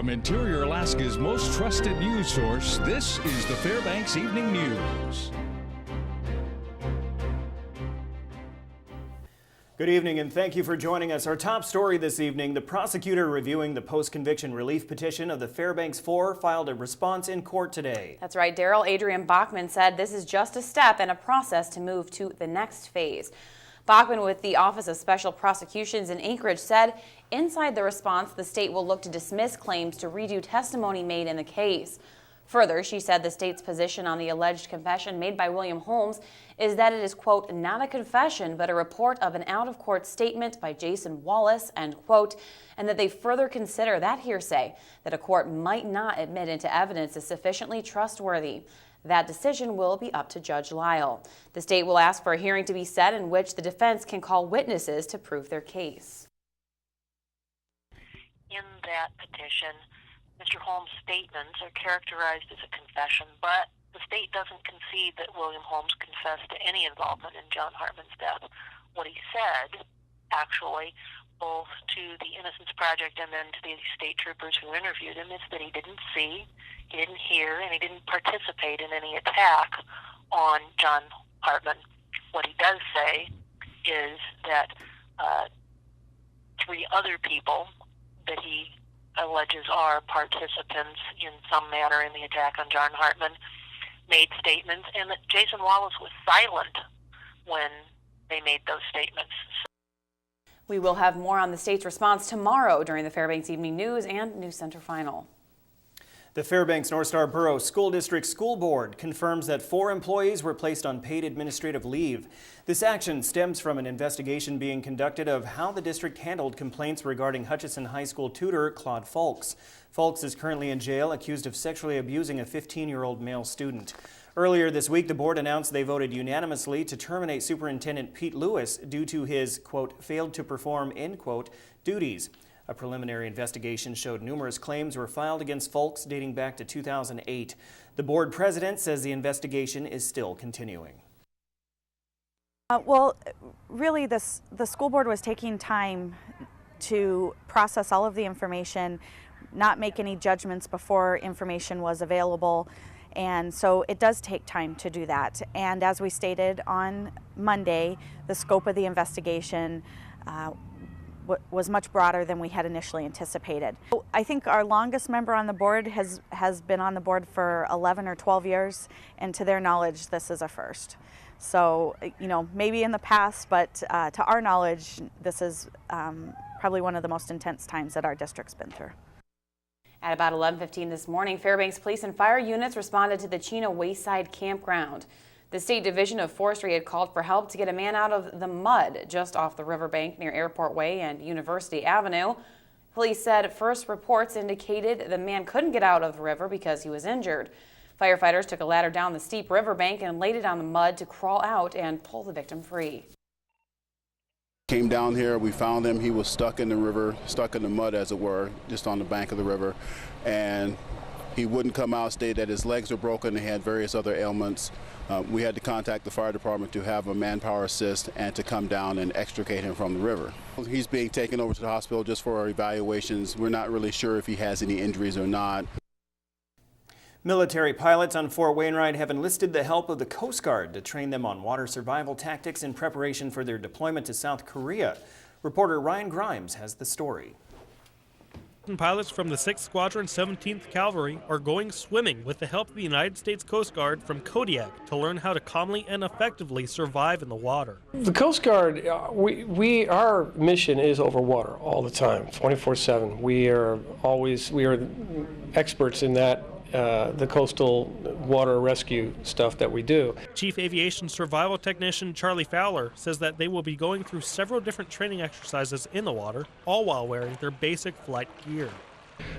From Interior Alaska's most trusted news source, this is the Fairbanks Evening News. Good evening and thank you for joining us. Our top story this evening, the prosecutor reviewing the post-conviction relief petition of the Fairbanks Four filed a response in court today. That's right. Daryl Adrian Bachman said this is just a step in a process to move to the next phase. Bachman with the Office of Special Prosecutions in Anchorage said inside the response, the state will look to dismiss claims to redo testimony made in the case. Further, she said the state's position on the alleged confession made by William Holmes is that it is, quote, not a confession, but a report of an out-of-court statement by Jason Wallace, end quote, and that they further consider that hearsay that a court might not admit into evidence is sufficiently trustworthy. That decision will be up to Judge Lyle. The state will ask for a hearing to be set in which the defense can call witnesses to prove their case. In that petition, Mr. Holmes' statements are characterized as a confession, but the state doesn't concede that William Holmes confessed to any involvement in John Hartman's death. What he said, actually, both to the Innocence Project and then to the state troopers who interviewed him, is that he didn't see, he didn't hear, and he didn't participate in any attack on John Hartman. What he does say is that 3 other people that he alleges are participants in some manner in the attack on John Hartman made statements, and that Jason Wallace was silent when they made those statements. We will have more on the state's response tomorrow during the Fairbanks Evening News and News Center Final. The Fairbanks North Star Borough School District School Board confirms that 4 employees were placed on paid administrative leave. This action stems from an investigation being conducted of how the district handled complaints regarding Hutchinson High School tutor Claude Fulks. Fulks is currently in jail, accused of sexually abusing a 15-year-old male student. Earlier this week, the board announced they voted unanimously to terminate Superintendent Pete Lewis due to his, quote, failed to perform, end quote, duties. A preliminary investigation showed numerous claims were filed against Fulks dating back to 2008. The board president says the investigation is still continuing. Well, really, the school board was taking time to process all of the information, not make any judgments before information was available. And so it does take time to do that. And as we stated on Monday, the scope of the investigation was much broader than we had initially anticipated. I think our longest member on the board has been on the board for 11 or 12 years, and to their knowledge, this is a first. So, you know, maybe in the past, but to our knowledge, this is probably one of the most intense times that our district's been through. At about 11:15 this morning, Fairbanks Police and Fire units responded to the Tuna Wayside Campground. The State Division of Forestry had called for help to get a man out of the mud just off the riverbank near Airport Way and University Avenue. Police said first reports indicated the man couldn't get out of the river because he was injured. Firefighters took a ladder down the steep riverbank and laid it on the mud to crawl out and pull the victim free. Came down here, we found him. He was stuck in the river, stuck in the mud as it were, just on the bank of the river. And he wouldn't come out, stated that his legs were broken, he had various other ailments. We had to contact the fire department to have a manpower assist and to come down and extricate him from the river. He's being taken over to the hospital just for our evaluations. We're not really sure if he has any injuries or not. Military pilots on Fort Wainwright have enlisted the help of the Coast Guard to train them on water survival tactics in preparation for their deployment to South Korea. Reporter Ryan Grimes has the story. Pilots from the 6th Squadron 17th Cavalry are going swimming with the help of the United States Coast Guard from Kodiak to learn how to calmly and effectively survive in the water. The Coast Guard, our mission is over water all the time, 24/7. We are experts in that. The coastal water rescue stuff that we do. Chief Aviation Survival Technician Charlie Fowler says that they will be going through several different training exercises in the water, all while wearing their basic flight gear.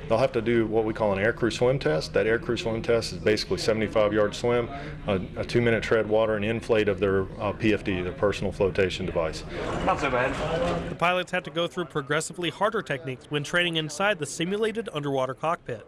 They'll have to do what we call an air crew swim test. That air crew swim test is basically 75-yard swim, a 2-minute tread water, and inflate of their PFD, their personal flotation device. Not so bad. The pilots have to go through progressively harder techniques when training inside the simulated underwater cockpit.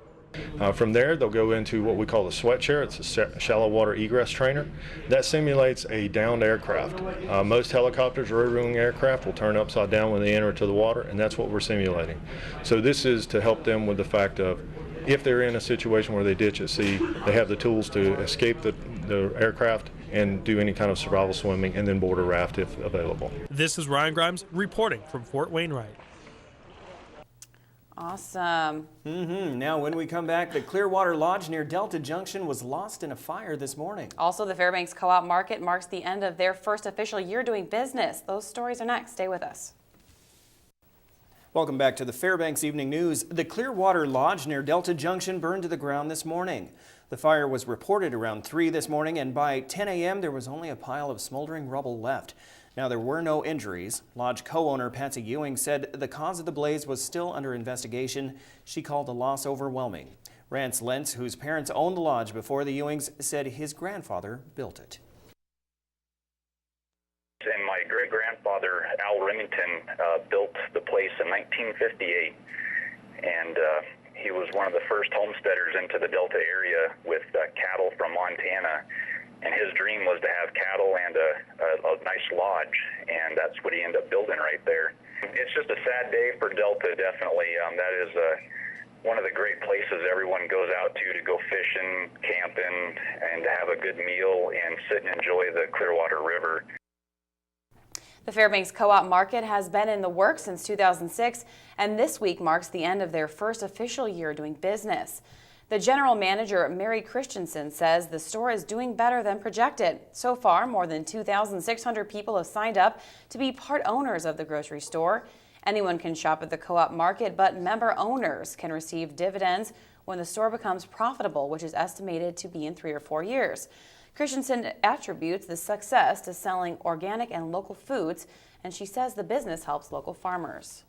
From there, they'll go into what we call the sweat chair. It's a shallow water egress trainer. That simulates a downed aircraft. Most helicopters or rotary aircraft will turn upside down when they enter to the water, and that's what we're simulating. So this is to help them with the fact of if they're in a situation where they ditch at sea, they have the tools to escape the aircraft and do any kind of survival swimming and then board a raft if available. This is Ryan Grimes reporting from Fort Wainwright. Awesome. Now, when we come back, the Clearwater Lodge near Delta Junction was lost in a fire this morning. Also, the Fairbanks Co-op Market marks the end of their first official year doing business. Those stories are next. Stay with us. Welcome back to the Fairbanks Evening News. The Clearwater Lodge near Delta Junction burned to the ground this morning. The fire was reported around 3 this morning, and by 10 a.m. there was only a pile of smoldering rubble left. Now, there were no injuries. Lodge co-owner Patsy Ewing said the cause of the blaze was still under investigation. She called the loss overwhelming. Rance Lentz, whose parents owned the lodge before the Ewings, said his grandfather built it. And my great-grandfather, Al Remington, built the place in 1958. And he was one of the first homesteaders into the Delta area with cattle from Montana. And his dream was to have cattle and a nice lodge, and that's what he ended up building right there. It's just a sad day for Delta, definitely. That is one of the great places everyone goes out to go fishing, camping, and to have a good meal and sit and enjoy the Clearwater River. The Fairbanks Co-op Market has been in the works since 2006, and this week marks the end of their first official year doing business. The general manager, Mary Christensen, says the store is doing better than projected. So far, more than 2,600 people have signed up to be part owners of the grocery store. Anyone can shop at the Co-op Market, but member owners can receive dividends when the store becomes profitable, which is estimated to be in 3 or 4 years. Christensen attributes the success to selling organic and local foods, and she says the business helps local farmers.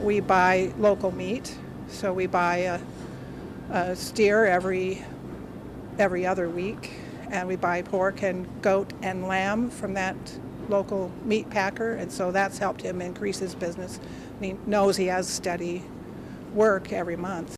We buy local meat. So we buy a steer every other week, and we buy pork and goat and lamb from that local meat packer, and so that's helped him increase his business. He knows he has steady work every month.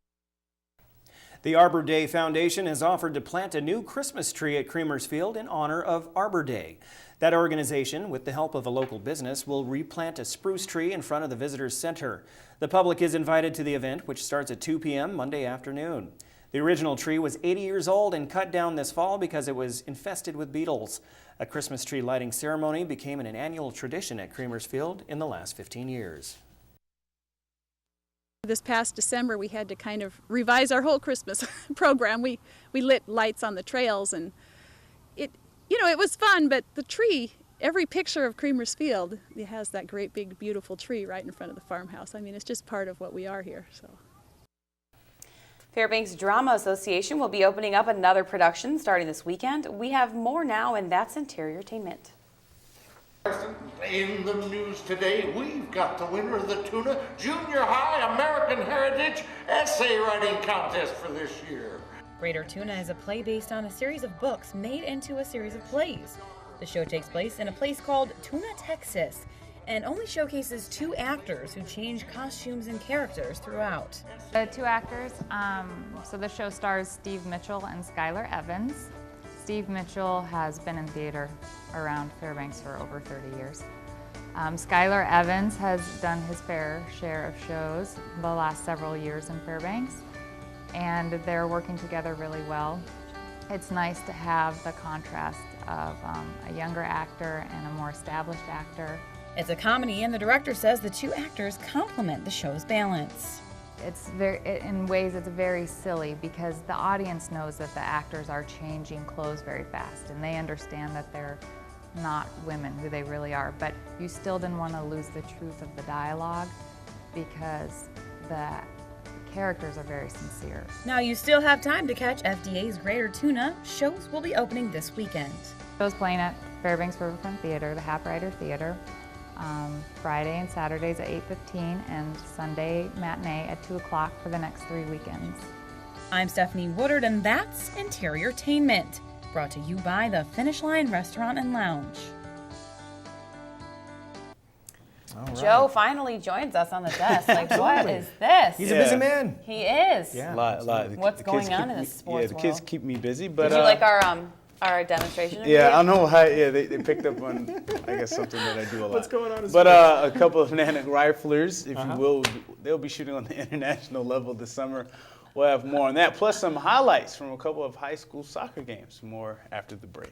The Arbor Day Foundation has offered to plant a new Christmas tree at Creamer's Field in honor of Arbor Day. That organization, with the help of a local business, will replant a spruce tree in front of the Visitors Center. The public is invited to the event, which starts at 2 p.m. Monday afternoon. The original tree was 80 years old and cut down this fall because it was infested with beetles. A Christmas tree lighting ceremony became an annual tradition at Creamer's Field in the last 15 years. This past December, we had to kind of revise our whole Christmas program. We lit lights on the trails, and it was fun, but the tree, every picture of Creamer's Field, it has that great big beautiful tree right in front of the farmhouse. I mean, it's just part of what we are here. So. Fairbanks Drama Association will be opening up another production starting this weekend. We have more now, and that's Interiortainment. In the news today, we've got the winner of the Tuna Junior High American Heritage Essay Writing Contest for this year. Greater Tuna is a play based on a series of books made into a series of plays. The show takes place in a place called Tuna, Texas, and only showcases 2 actors who change costumes and characters throughout. The 2 actors, so the show stars Steve Mitchell and Skylar Evans. Steve Mitchell has been in theater around Fairbanks for over 30 years. Skylar Evans has done his fair share of shows the last several years in Fairbanks, and they're working together really well. It's nice to have the contrast of a younger actor and a more established actor. It's a comedy, and the director says the 2 actors complement the show's balance. In ways it's very silly because the audience knows that the actors are changing clothes very fast, and they understand that they're not women who they really are, but you still didn't want to lose the truth of the dialogue because the characters are very sincere. Now you still have time to catch FDA's Greater Tuna. Shows will be opening this weekend. Shows playing at Fairbanks Riverfront Theater, the Haprider Theater, Friday and Saturdays at 8:15 and Sunday matinee at 2 o'clock for the next 3 weekends. I'm Stephanie Woodard, and that's Interiortainment, brought to you by the Finish Line Restaurant and Lounge. Joe finally joins us on the desk. Like, what is this? He's a busy man. He is. Yeah. What's going on in the sports the kids world? keep me busy. But, Did you like our demonstration? Yeah, I don't know why. Yeah, they picked up on, I guess, something that I do a lot. What's going on in But sports? a couple of Nanook riflers, if you will, they'll be shooting on the international level this summer. We'll have more on that, plus some highlights from a couple of high school soccer games. More after the break.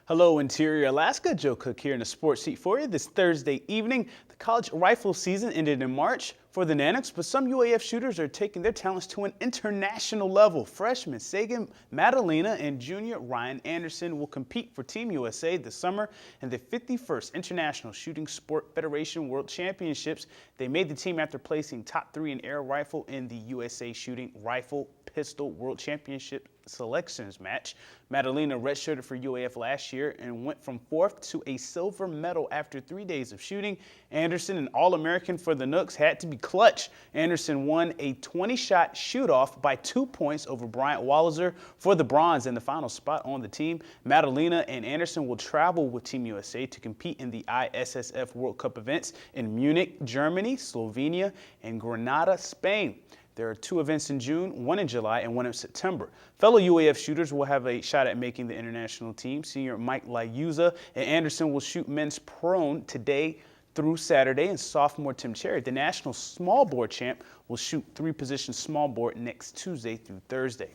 Hello, Interior Alaska. Joe Cook here in the sports seat for you this Thursday evening. The college rifle season ended in March for the Nanooks, but some UAF shooters are taking their talents to an international level. Freshman Sagan Madalena and junior Ryan Anderson will compete for Team USA this summer in the 51st International Shooting Sport Federation World Championships. They made the team after placing top 3 in air rifle in the USA Shooting Rifle Pistol World Championship selections match. Madalena redshirted for UAF last year and went from 4th to a silver medal after 3 days of shooting. Anderson, an All-American for the Nooks, had to be clutch. Anderson won a 20-shot shoot-off by 2 points over Bryant Walliser for the bronze and the final spot on the team. Madalena and Anderson will travel with Team USA to compete in the ISSF World Cup events in Munich, Germany, Slovenia, and Granada, Spain. There are 2 events in June, 1 in July, and 1 in September. Fellow UAF shooters will have a shot at making the international team. Senior Mike Liuza and Anderson will shoot men's prone today through Saturday, and sophomore Tim Cherry, the national small bore champ, will shoot 3-position small bore next Tuesday through Thursday.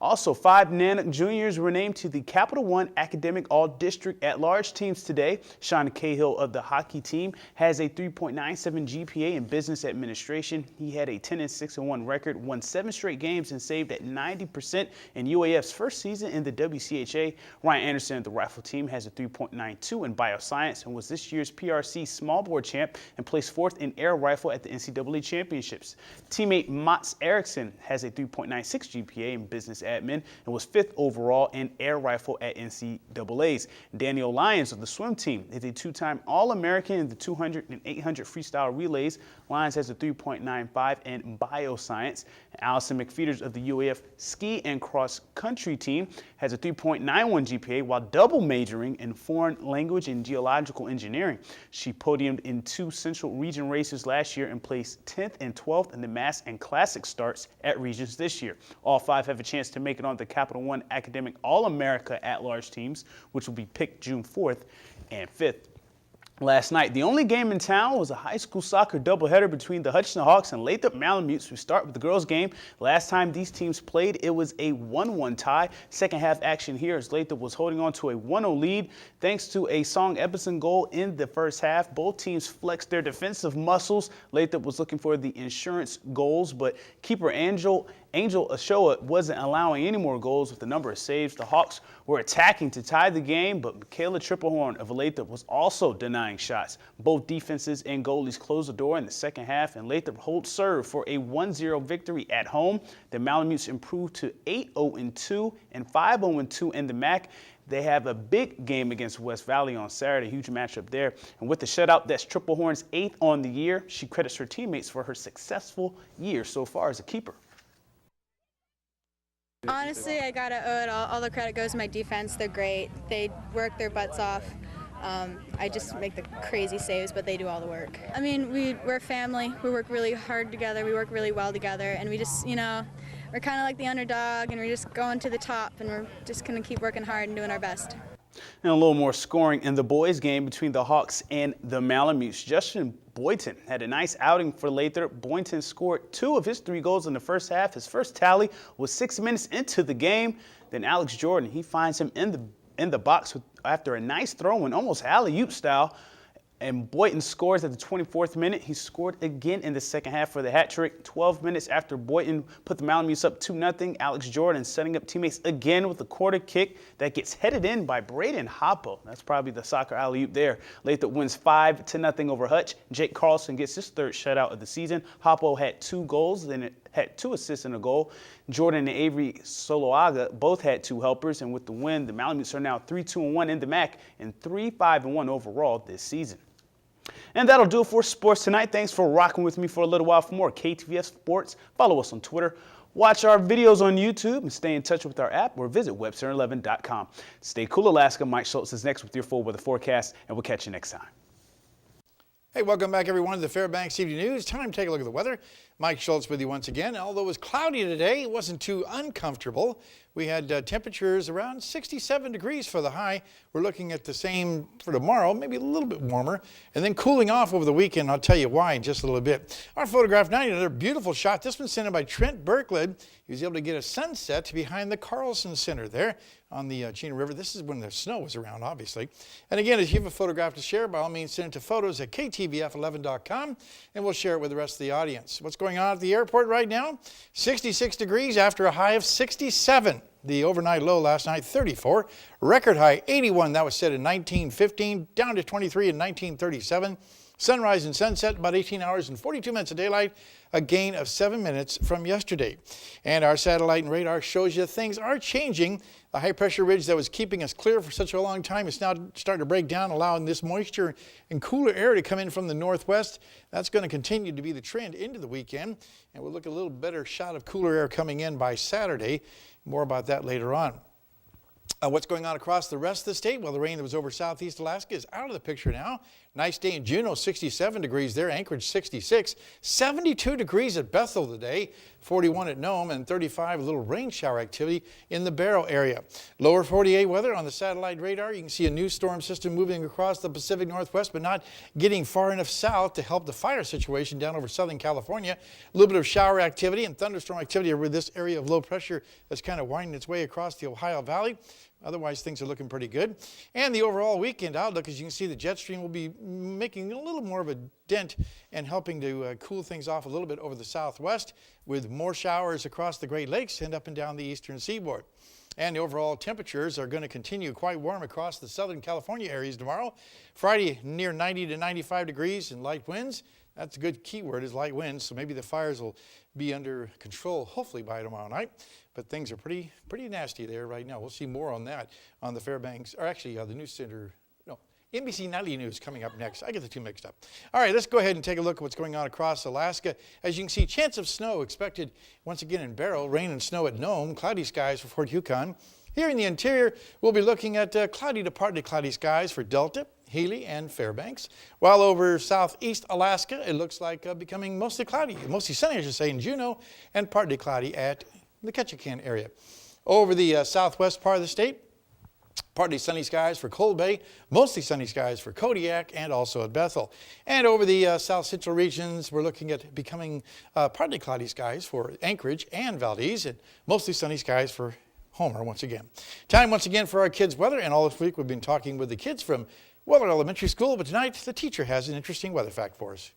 Also, 5 Nanook juniors were named to the Capital One Academic All-District at-large teams today. Sean Cahill of the hockey team has a 3.97 GPA in business administration. He had a 10-6-1 record, won 7 straight games, and saved at 90% in UAF's first season in the WCHA. Ryan Anderson of the rifle team has a 3.92 in bioscience and was this year's PRC small bore champ and placed 4th in air rifle at the NCAA championships. Teammate Mats Eriksson has a 3.96 GPA in business admin and was 5th overall in air rifle at NCAA's. Daniel Lyons of the swim team is a 2-time All-American in the 200 and 800 freestyle relays. Lyons has a 3.95 in bioscience. Allison McFeeters of the UAF ski and cross country team has a 3.91 GPA while double majoring in foreign language and geological engineering. She podiumed in 2 Central Region races last year and placed 10th and 12th in the mass and classic starts at regions this year. All 5 have a chance to make it on the Capital One Academic All-America at-large teams, which will be picked June 4th and 5th. Last night, the only game in town was a high school soccer doubleheader between the Hutchinson Hawks and Lathrop Malamutes. We start with the girls' game. Last time these teams played, it was a 1-1 tie. Second half action here as Lathrop was holding on to a 1-0 lead thanks to a Song Epperson goal in the first half. Both teams flexed their defensive muscles. Lathrop was looking for the insurance goals, but keeper Angel Ashoa wasn't allowing any more goals with the number of saves. The Hawks were attacking to tie the game, but Michaela Triplehorn of Lathrop was also denying shots. Both defenses and goalies closed the door in the second half, and Lathrop holds serve for a 1-0 victory at home. The Malamutes improved to 8-0-2 and 5-0-2 in the MAC. They have a big game against West Valley on Saturday, huge matchup there. And with the shutout, that's Triplehorn's 8th on the year. She credits her teammates for her successful year so far as a keeper. Honestly, I gotta owe it all the credit goes to my defense. They're great. They work their butts off. I just make the crazy saves, but they do all the work. I mean, we're family. We work really hard together. We work really well together, and we just, we're kind of like the underdog, and we're just going to the top, and we're just gonna keep working hard and doing our best. And a little more scoring in the boys' game between the Hawks and the Malamutes. Justin Boynton had a nice outing for Lathrop. Boynton scored 2 of his 3 goals in the first half. His first tally was 6 minutes into the game. Then Alex Jordan, he finds him in the box after a nice throw-in, almost alley-oop style. And Boynton scores at the 24th minute. He scored again in the second half for the hat trick. 12 minutes after Boynton put the Malamutes up 2-0, Alex Jordan setting up teammates again with a quarter kick that gets headed in by Braden Hoppo. That's probably the soccer alley-oop there. Lathrop wins 5-0 over Hutch. Jake Carlson gets his 3rd shutout of the season. Hoppo had 2 goals, then it had 2 assists and a goal. Jordan and Avery Soloaga both had 2 helpers, and with the win, the Malamutes are now 3-2-1 in the MAC and 3-5-1 overall this season. And that'll do it for sports tonight. Thanks for rocking with me for a little while. For more KTVF Sports, follow us on Twitter, watch our videos on YouTube, and stay in touch with our app or visit webcenter11.com. Stay cool, Alaska. Mike Schultz is next with your full weather forecast, and we'll catch you next time. Hey, welcome back, everyone, to the Fairbanks Evening News. Time to take a look at the weather. Mike Schultz with you once again. Although it was cloudy today, it wasn't too uncomfortable. We had temperatures around 67 degrees for the high. We're looking at the same for tomorrow, maybe a little bit warmer, and then cooling off over the weekend. I'll tell you why in just a little bit. Our photograph now, another beautiful shot. This one's sent in by Trent Berklid. He was able to get a sunset behind the Carlson Center there on the Chena River. This is when the snow was around, obviously. And again, if you have a photograph to share, by all means, send it to photos@ktvf11.com, and we'll share it with the rest of the audience. What's going on at the airport right now? 66 degrees after a high of 67. The overnight low last night, 34. Record high, 81. That was set in 1915, down to 23 in 1937. Sunrise and sunset, about 18 hours and 42 minutes of daylight, a gain of 7 minutes from yesterday. And our satellite and radar shows you things are changing. The high pressure ridge that was keeping us clear for such a long time is now starting to break down, allowing this moisture and cooler air to come in from the northwest. That's going to continue to be the trend into the weekend. And we'll look at a little better shot of cooler air coming in by Saturday. More about that later on. What's going on across the rest of the state? Well, the rain that was over southeast Alaska is out of the picture now. Nice day in Juneau, 67 degrees there. Anchorage, 66. 72 degrees at Bethel today. 41 at Nome, and 35, a little rain shower activity in the Barrow area. Lower 48 weather on the satellite radar. You can see a new storm system moving across the Pacific Northwest, but not getting far enough south to help the fire situation down over Southern California. A little bit of shower activity and thunderstorm activity over this area of low pressure that's kind of winding its way across the Ohio Valley. Otherwise, things are looking pretty good. And the overall weekend outlook, as you can see, the jet stream will be making a little more of a dent and helping to cool things off a little bit over the southwest, with more showers across the Great Lakes and up and down the eastern seaboard. And the overall temperatures are going to continue quite warm across the Southern California areas tomorrow. Friday, near 90 to 95 degrees and light winds. That's a good keyword, is light winds, so maybe the fires will be under control, hopefully, by tomorrow night. But things are pretty nasty there right now. We'll see more on that on the Fairbanks, or actually the News Center, no, NBC Nightly News coming up next. I get the two mixed up. All right, let's go ahead and take a look at what's going on across Alaska. As you can see, chance of snow expected once again in Barrow, rain and snow at Nome, cloudy skies for Fort Yukon. Here in the interior, we'll be looking at cloudy to partly cloudy skies for Delta, Healy, and Fairbanks. While over southeast Alaska, it looks like becoming mostly cloudy, mostly sunny, I should say, in Juneau, and partly cloudy at the Ketchikan area. Over the southwest part of the state, partly sunny skies for Cold Bay, mostly sunny skies for Kodiak, and also at Bethel. And over the south central regions, we're looking at becoming partly cloudy skies for Anchorage and Valdez, and mostly sunny skies for Homer once again. Time once again for our kids' weather, and all this week we've been talking with the kids from Weller Elementary School, but tonight the teacher has an interesting weather fact for us.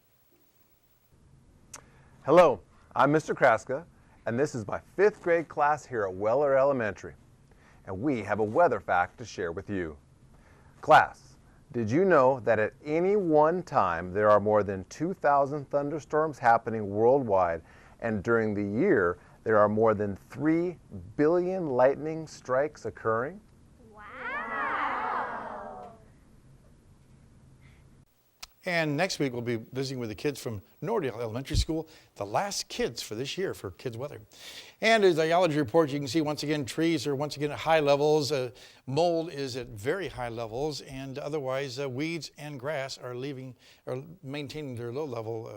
Hello, I'm Mr. Kraska, and this is my 5th grade class here at Weller Elementary. And we have a weather fact to share with you. Class, did you know that at any one time there are more than 2,000 thunderstorms happening worldwide, and during the year there are more than 3 billion lightning strikes occurring? And next week, we'll be visiting with the kids from Nordale Elementary School, the last kids for this year for kids' weather. And as the geology report, you can see once again, trees are once again at high levels. Mold is at very high levels, and otherwise weeds and grass are maintaining their low level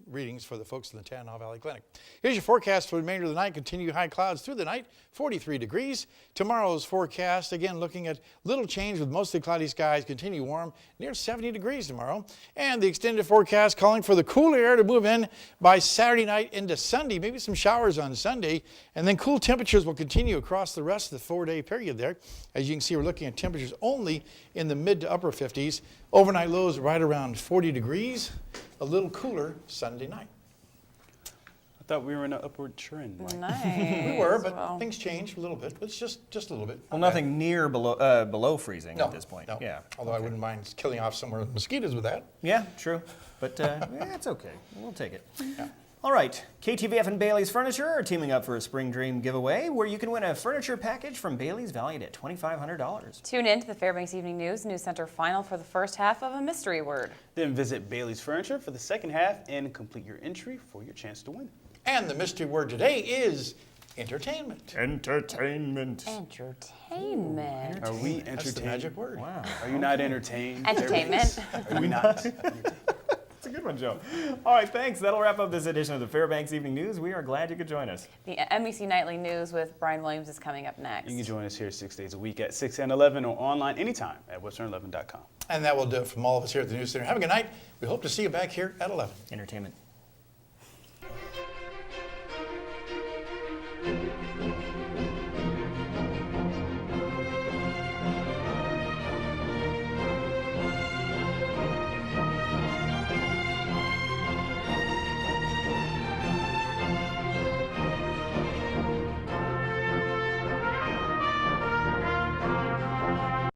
readings for the folks in the Tanana Valley Clinic. Here's your forecast for the remainder of the night. Continue high clouds through the night, 43 degrees. Tomorrow's forecast, again, looking at little change with mostly cloudy skies, continue warm, near 70 degrees tomorrow. And the extended forecast calling for the cooler air to move in by Saturday night into Sunday, maybe some showers on Sunday, and then cool temperatures will continue across the rest of the 4-day period there. As you can see, we're looking at temperatures only in the mid to upper 50s. Overnight lows right around 40 degrees, a little cooler Sunday night. I thought we were in an upward trend. Nice. We were, but things changed a little bit. It's just a little bit. Well, nothing near below freezing at this point. No. Yeah. Although I wouldn't mind killing off some mosquitoes with that. Yeah, true. But yeah, it's okay. We'll take it. Yeah. All right, KTVF and Bailey's Furniture are teaming up for a Spring Dream giveaway where you can win a furniture package from Bailey's valued at $2,500. Tune in to the Fairbanks Evening News Center final for the first half of a mystery word. Then visit Bailey's Furniture for the second half and complete your entry for your chance to win. And the mystery word today is entertainment. Entertainment. Entertainment. Are we entertained? That's the magic word. Wow. Are you not entertained? Entertainment. Are we not? That's a good one, Joe. All right, thanks. That'll wrap up this edition of the Fairbanks Evening News. We are glad you could join us. The NBC Nightly News with Brian Williams is coming up next. You can join us here 6 days a week at 6 and 11 or online anytime at western11.com. And that will do it from all of us here at the News Center. Have a good night. We hope to see you back here at 11. Entertainment.